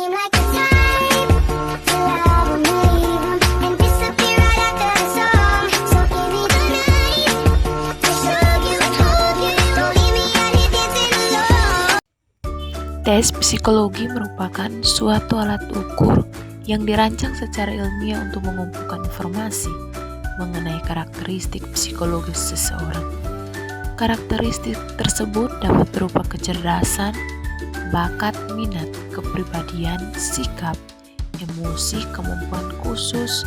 seem like the type to love 'em, leave 'em, and disappear right after the song. So give me the night to show you, hold you, don't leave me out here dancing alone. Tes psikologi merupakan suatu alat ukur yang dirancang secara ilmiah untuk mengumpulkan informasi mengenai karakteristik psikologis seseorang. Karakteristik tersebut dapat berupa kecerdasan, bakat, minat, kepribadian, sikap, emosi, kemampuan khusus,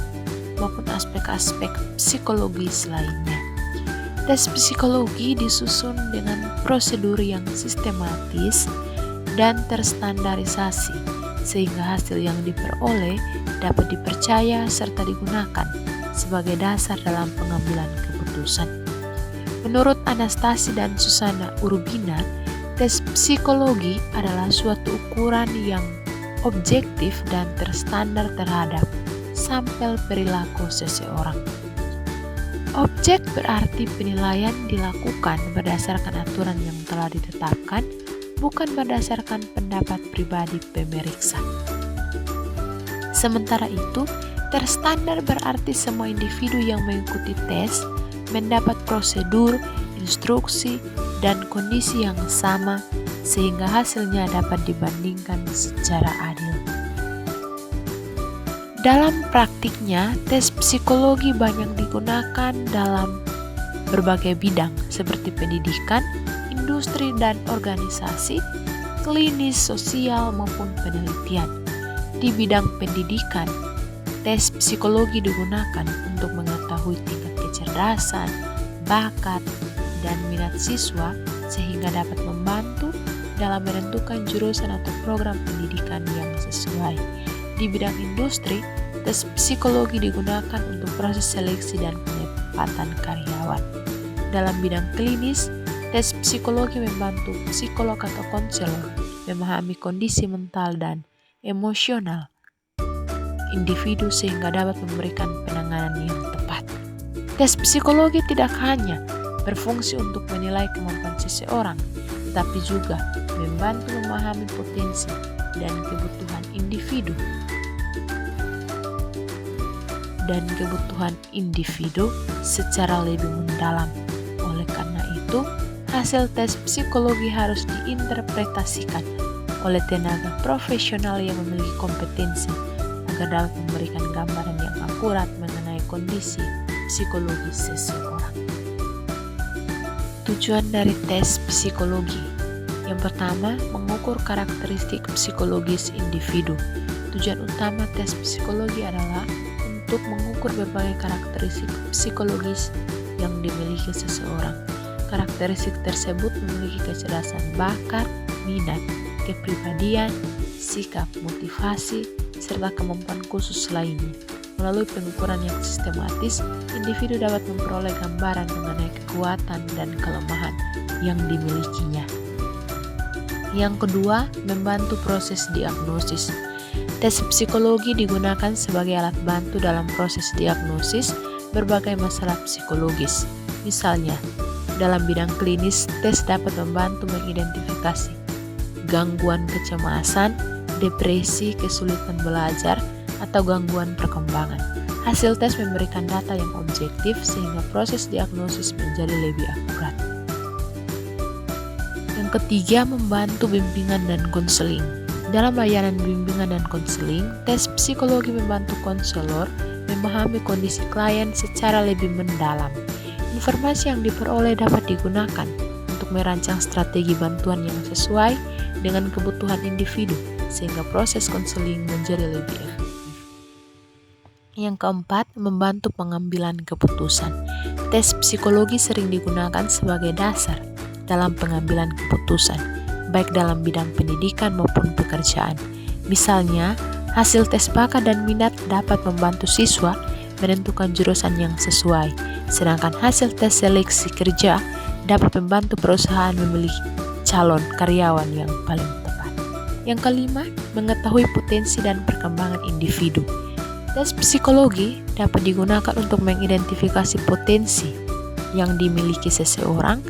maupun aspek-aspek psikologis lainnya. Tes psikologi disusun dengan prosedur yang sistematis dan terstandarisasi, sehingga hasil yang diperoleh dapat dipercaya serta digunakan sebagai dasar dalam pengambilan keputusan. Menurut Anastasi dan Susana Urbina, tes psikologi adalah suatu ukuran yang objektif dan terstandar terhadap sampel perilaku seseorang. Objek berarti penilaian dilakukan berdasarkan aturan yang telah ditetapkan, bukan berdasarkan pendapat pribadi pemeriksa. Sementara itu, terstandar berarti semua individu yang mengikuti tes mendapat prosedur, instruksi, dan kondisi yang sama sehingga hasilnya dapat dibandingkan secara adil. Dalam praktiknya, tes psikologi banyak digunakan dalam berbagai bidang seperti pendidikan, industri dan organisasi, klinis, sosial, maupun penelitian. Di bidang pendidikan, tes psikologi digunakan untuk mengetahui tingkat kecerdasan, bakat, dan minat siswa sehingga dapat membantu dalam menentukan jurusan atau program pendidikan yang sesuai. Di bidang industri, tes psikologi digunakan untuk proses seleksi dan penempatan karyawan. Dalam bidang klinis, tes psikologi membantu psikolog atau konselor memahami kondisi mental dan emosional individu sehingga dapat memberikan penanganan yang tepat. Tes psikologi tidak hanya berfungsi untuk menilai kemampuan seseorang, tetapi juga membantu memahami potensi dan kebutuhan individu secara lebih mendalam. Oleh karena itu, hasil tes psikologi harus diinterpretasikan oleh tenaga profesional yang memiliki kompetensi agar dapat memberikan gambaran yang akurat mengenai kondisi psikologis seseorang. Tujuan dari tes psikologi. Yang pertama, mengukur karakteristik psikologis individu. Tujuan utama tes psikologi adalah untuk mengukur berbagai karakteristik psikologis yang dimiliki seseorang. Karakteristik tersebut memiliki kecerdasan, bakat, minat, kepribadian, sikap, motivasi, serta kemampuan khusus lainnya. Melalui pengukuran yang sistematis, individu dapat memperoleh gambaran mengenai kekuatan dan kelemahan yang dimilikinya. Yang kedua, membantu proses diagnosis. Tes psikologi digunakan sebagai alat bantu dalam proses diagnosis berbagai masalah psikologis. Misalnya, dalam bidang klinis, tes dapat membantu mengidentifikasi gangguan kecemasan, depresi, kesulitan belajar, atau gangguan perkembangan. Hasil tes memberikan data yang objektif sehingga proses diagnosis menjadi lebih akurat. Yang ketiga, membantu bimbingan dan konseling. Dalam layanan bimbingan dan konseling, tes psikologi membantu konselor memahami kondisi klien secara lebih mendalam. Informasi yang diperoleh dapat digunakan untuk merancang strategi bantuan yang sesuai dengan kebutuhan individu, sehingga proses konseling menjadi lebih efektif. Yang keempat, membantu pengambilan keputusan. Tes psikologi sering digunakan sebagai dasar dalam pengambilan keputusan, baik dalam bidang pendidikan maupun pekerjaan. Misalnya, hasil tes bakat dan minat dapat membantu siswa menentukan jurusan yang sesuai, sedangkan hasil tes seleksi kerja dapat membantu perusahaan memilih calon karyawan yang paling tepat. Yang kelima, mengetahui potensi dan perkembangan individu. Tes psikologi dapat digunakan untuk mengidentifikasi potensi yang dimiliki seseorang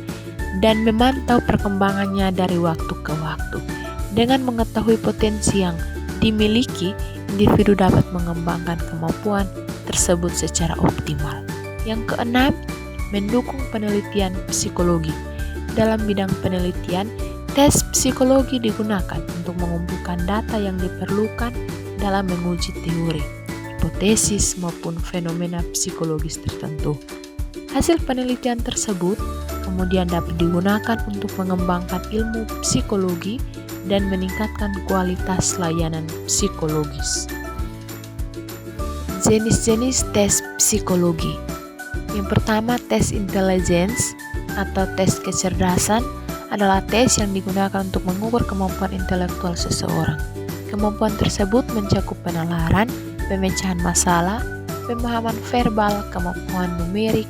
dan memantau perkembangannya dari waktu ke waktu. Dengan mengetahui potensi yang dimiliki, individu dapat mengembangkan kemampuan tersebut secara optimal. Yang keenam, mendukung penelitian psikologi. Dalam bidang penelitian, tes psikologi digunakan untuk mengumpulkan data yang diperlukan dalam menguji teori, hipotesis, maupun fenomena psikologis tertentu. Hasil penelitian tersebut kemudian dapat digunakan untuk mengembangkan ilmu psikologi dan meningkatkan kualitas layanan psikologis. Jenis-jenis tes psikologi. Yang pertama, tes intelligence atau tes kecerdasan adalah tes yang digunakan untuk mengukur kemampuan intelektual seseorang. Kemampuan tersebut mencakup penalaran, pemecahan masalah, pemahaman verbal, kemampuan numerik,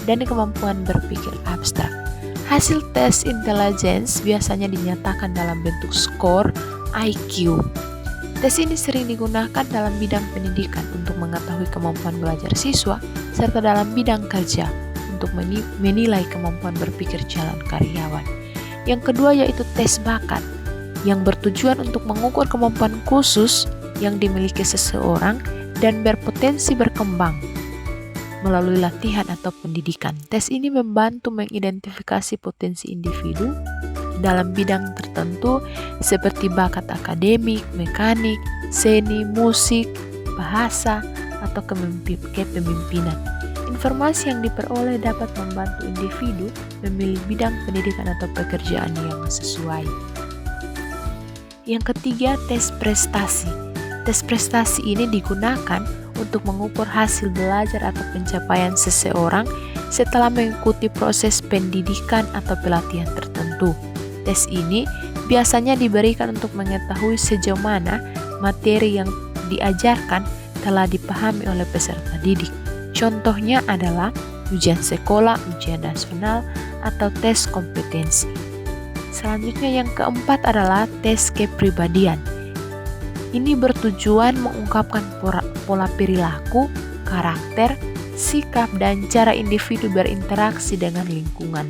dan kemampuan berpikir abstrak. Hasil tes intelligence biasanya dinyatakan dalam bentuk skor IQ. Tes ini sering digunakan dalam bidang pendidikan untuk mengetahui kemampuan belajar siswa, serta dalam bidang kerja untuk menilai kemampuan berpikir calon karyawan. Yang kedua yaitu tes bakat, yang bertujuan untuk mengukur kemampuan khusus yang dimiliki seseorang dan berpotensi berkembang melalui latihan atau pendidikan. Tes ini membantu mengidentifikasi potensi individu dalam bidang tertentu seperti bakat akademik, mekanik, seni, musik, bahasa, atau kepemimpinan. Informasi yang diperoleh dapat membantu individu memilih bidang pendidikan atau pekerjaan yang sesuai. Yang ketiga, tes prestasi. Tes prestasi ini digunakan untuk mengukur hasil belajar atau pencapaian seseorang setelah mengikuti proses pendidikan atau pelatihan tertentu. Tes ini biasanya diberikan untuk mengetahui sejauh mana materi yang diajarkan telah dipahami oleh peserta didik. Contohnya adalah ujian sekolah, ujian nasional, atau tes kompetensi. Selanjutnya yang keempat adalah tes kepribadian. Ini bertujuan mengungkapkan pola perilaku, karakter, sikap, dan cara individu berinteraksi dengan lingkungan.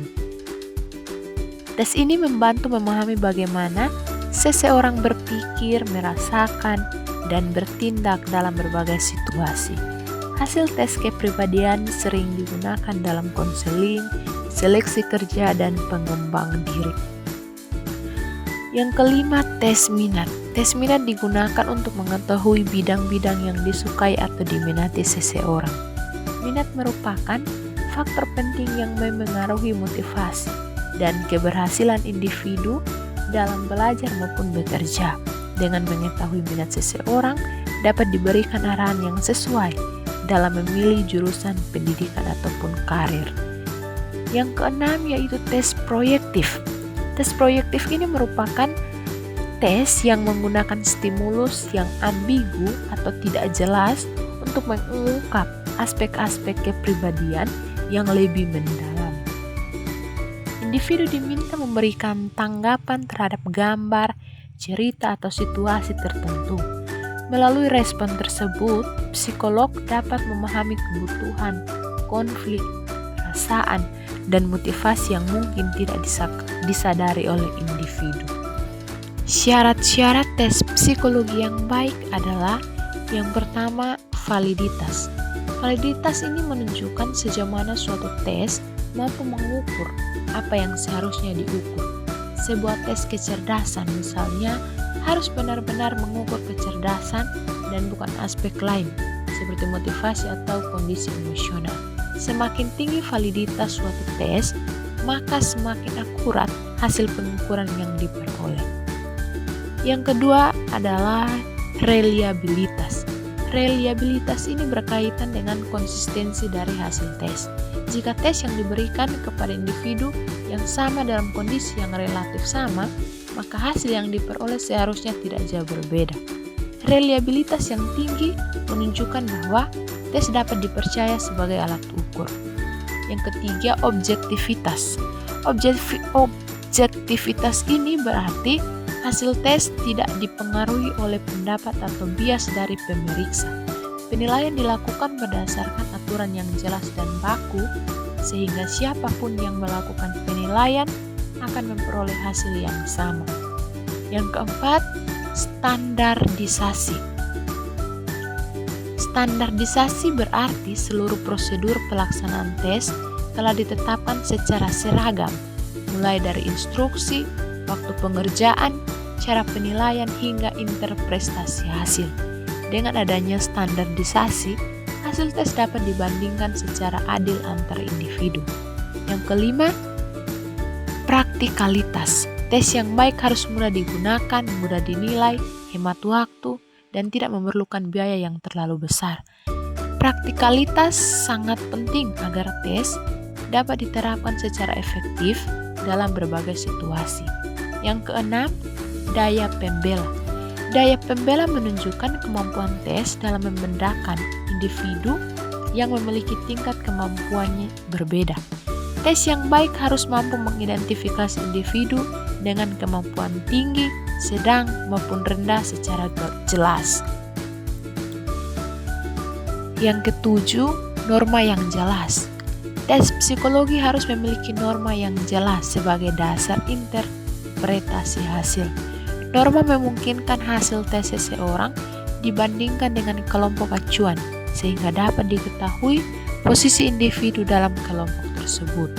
Tes ini membantu memahami bagaimana seseorang berpikir, merasakan, dan bertindak dalam berbagai situasi. Hasil tes kepribadian sering digunakan dalam konseling, seleksi kerja, dan pengembang diri. Yang kelima, tes minat. Tes minat digunakan untuk mengetahui bidang-bidang yang disukai atau diminati seseorang. Minat merupakan faktor penting yang memengaruhi motivasi dan keberhasilan individu dalam belajar maupun bekerja. Dengan mengetahui minat seseorang, dapat diberikan arahan yang sesuai dalam memilih jurusan pendidikan ataupun karir. Yang keenam yaitu tes proyektif. Tes proyektif ini merupakan tes yang menggunakan stimulus yang ambigu atau tidak jelas untuk mengungkap aspek-aspek kepribadian yang lebih mendalam. Individu diminta memberikan tanggapan terhadap gambar, cerita, atau situasi tertentu. Melalui respon tersebut, psikolog dapat memahami kebutuhan, konflik, perasaan, dan motivasi yang mungkin tidak disadari oleh individu. Syarat-syarat tes psikologi yang baik adalah yang pertama, validitas. Validitas ini menunjukkan sejauh mana suatu tes mampu mengukur apa yang seharusnya diukur. Sebuah tes kecerdasan misalnya harus benar-benar mengukur kecerdasan dan bukan aspek lain seperti motivasi atau kondisi emosional. Semakin tinggi validitas suatu tes, maka semakin akurat hasil pengukuran yang diperoleh. Yang kedua adalah reliabilitas. Reliabilitas ini berkaitan dengan konsistensi dari hasil tes. Jika tes yang diberikan kepada individu yang sama dalam kondisi yang relatif sama, maka hasil yang diperoleh seharusnya tidak jauh berbeda. Reliabilitas yang tinggi menunjukkan bahwa tes dapat dipercaya sebagai alat ukur. Yang ketiga, objektivitas. Objektivitas ini berarti hasil tes tidak dipengaruhi oleh pendapat atau bias dari pemeriksa. Penilaian dilakukan berdasarkan aturan yang jelas dan baku, sehingga siapapun yang melakukan penilaian akan memperoleh hasil yang sama. Yang keempat, Standardisasi. Standardisasi berarti seluruh prosedur pelaksanaan tes telah ditetapkan secara seragam, mulai dari instruksi, waktu pengerjaan, cara penilaian hingga interpretasi hasil. Dengan adanya standardisasi, hasil tes dapat dibandingkan secara adil antar individu. Yang kelima, praktikalitas. Tes yang baik harus mudah digunakan, mudah dinilai, hemat waktu, dan tidak memerlukan biaya yang terlalu besar. Praktikalitas sangat penting agar tes dapat diterapkan secara efektif dalam berbagai situasi. Yang keenam, daya pembela. Daya pembela menunjukkan kemampuan tes dalam membedakan individu yang memiliki tingkat kemampuannya berbeda. Tes yang baik harus mampu mengidentifikasi individu dengan kemampuan tinggi, sedang, maupun rendah secara jelas. Yang ketujuh, norma yang jelas. Tes psikologi harus memiliki norma yang jelas sebagai dasar interpretasi hasil. Norma memungkinkan hasil tes seseorang dibandingkan dengan kelompok acuan, sehingga dapat diketahui posisi individu dalam kelompok tersebut.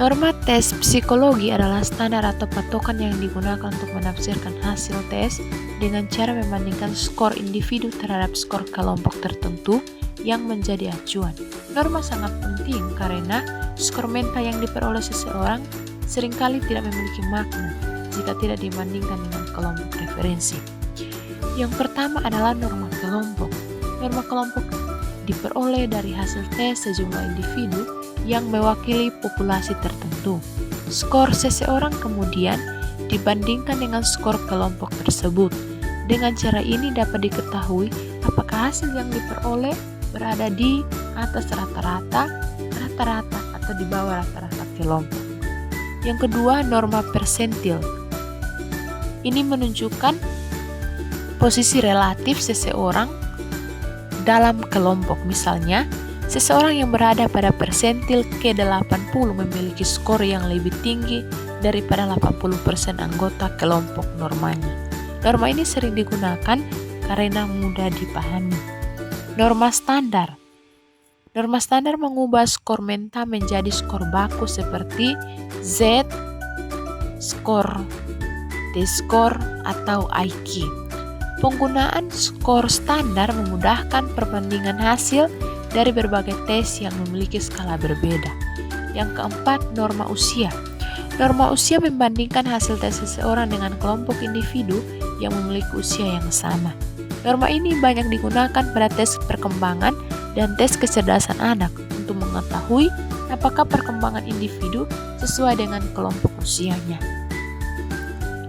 Norma tes psikologi adalah standar atau patokan yang digunakan untuk menafsirkan hasil tes dengan cara membandingkan skor individu terhadap skor kelompok tertentu yang menjadi acuan. Norma sangat penting karena skor mental yang diperoleh seseorang seringkali tidak memiliki makna jika tidak dibandingkan dengan kelompok referensi. Yang pertama adalah norma kelompok. Norma kelompok diperoleh dari hasil tes sejumlah individu yang mewakili populasi tertentu. Skor seseorang kemudian dibandingkan dengan skor kelompok tersebut. Dengan cara ini dapat diketahui apakah hasil yang diperoleh berada di atas rata-rata, atau di bawah rata-rata kelompok. Yang kedua, norma persentil. Ini menunjukkan posisi relatif seseorang dalam kelompok. Misalnya, seseorang yang berada pada persentil ke-80 memiliki skor yang lebih tinggi daripada 80% anggota kelompok normanya. Norma ini sering digunakan karena mudah dipahami. Norma standar. Norma standar mengubah skor mental menjadi skor baku seperti Z, skor, T-score, atau IQ. Penggunaan skor standar memudahkan perbandingan hasil dari berbagai tes yang memiliki skala berbeda. Yang keempat, norma usia. Norma usia membandingkan hasil tes seseorang dengan kelompok individu yang memiliki usia yang sama. Norma ini banyak digunakan pada tes perkembangan dan tes kecerdasan anak untuk mengetahui apakah perkembangan individu sesuai dengan kelompok usianya.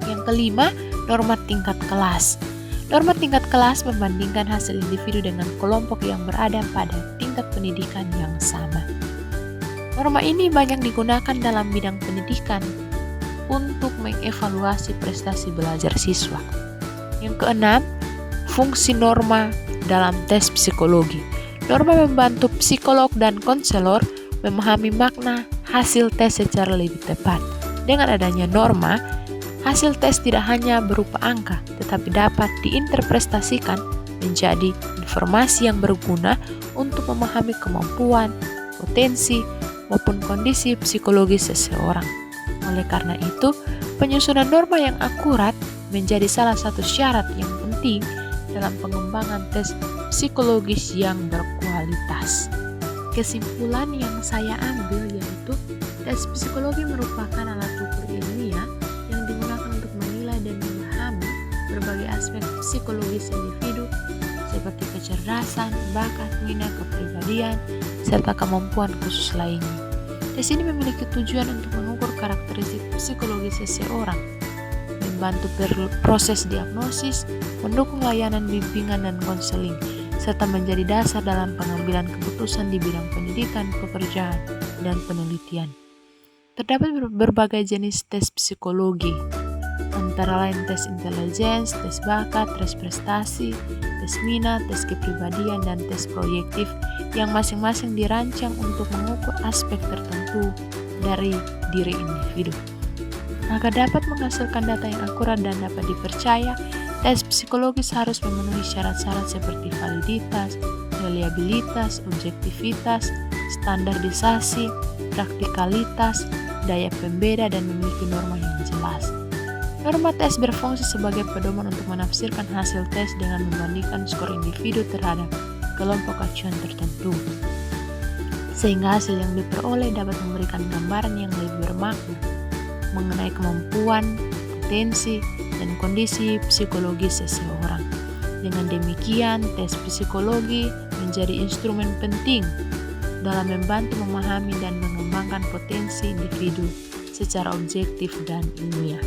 Yang kelima, norma tingkat kelas. Norma tingkat kelas membandingkan hasil individu dengan kelompok yang berada pada tingkat pendidikan yang sama. Norma ini banyak digunakan dalam bidang pendidikan untuk mengevaluasi prestasi belajar siswa. Yang keenam, fungsi norma dalam tes psikologi. Norma membantu psikolog dan konselor memahami makna hasil tes secara lebih tepat. Dengan adanya norma, hasil tes tidak hanya berupa angka, tetapi dapat diinterpretasikan menjadi informasi yang berguna untuk memahami kemampuan, potensi, maupun kondisi psikologis seseorang. Oleh karena itu, penyusunan norma yang akurat menjadi salah satu syarat yang penting dalam pengembangan tes psikologis yang berkualitas. Kesimpulan yang saya ambil yaitu tes psikologi merupakan alat ukur ilmiah yang digunakan untuk menilai dan memahami berbagai aspek psikologis individu seperti kecerdasan, bakat, minat, kepribadian, serta kemampuan khusus lainnya. Tes ini memiliki tujuan untuk mengukur karakteristik psikologis seseorang, membantu proses diagnosis, mendukung layanan bimbingan dan konseling, serta menjadi dasar dalam pengambilan keputusan di bidang pendidikan, pekerjaan, dan penelitian. Terdapat berbagai jenis tes psikologi, antara lain tes intelijensi, tes bakat, tes prestasi, tes minat, tes kepribadian, dan tes proyektif yang masing-masing dirancang untuk mengukur aspek tertentu dari diri individu. Agar dapat menghasilkan data yang akurat dan dapat dipercaya, tes psikologis harus memenuhi syarat-syarat seperti validitas, reliabilitas, objektivitas, standarisasi, praktikalitas, daya pembeda, dan memiliki norma yang jelas. Norma tes berfungsi sebagai pedoman untuk menafsirkan hasil tes dengan membandingkan skor individu terhadap kelompok acuan tertentu, sehingga hasil yang diperoleh dapat memberikan gambaran yang lebih bermakna mengenai kemampuan, potensi, dan kondisi psikologis seseorang. Dengan demikian, tes psikologi menjadi instrumen penting dalam membantu memahami dan mengembangkan potensi individu secara objektif dan ilmiah.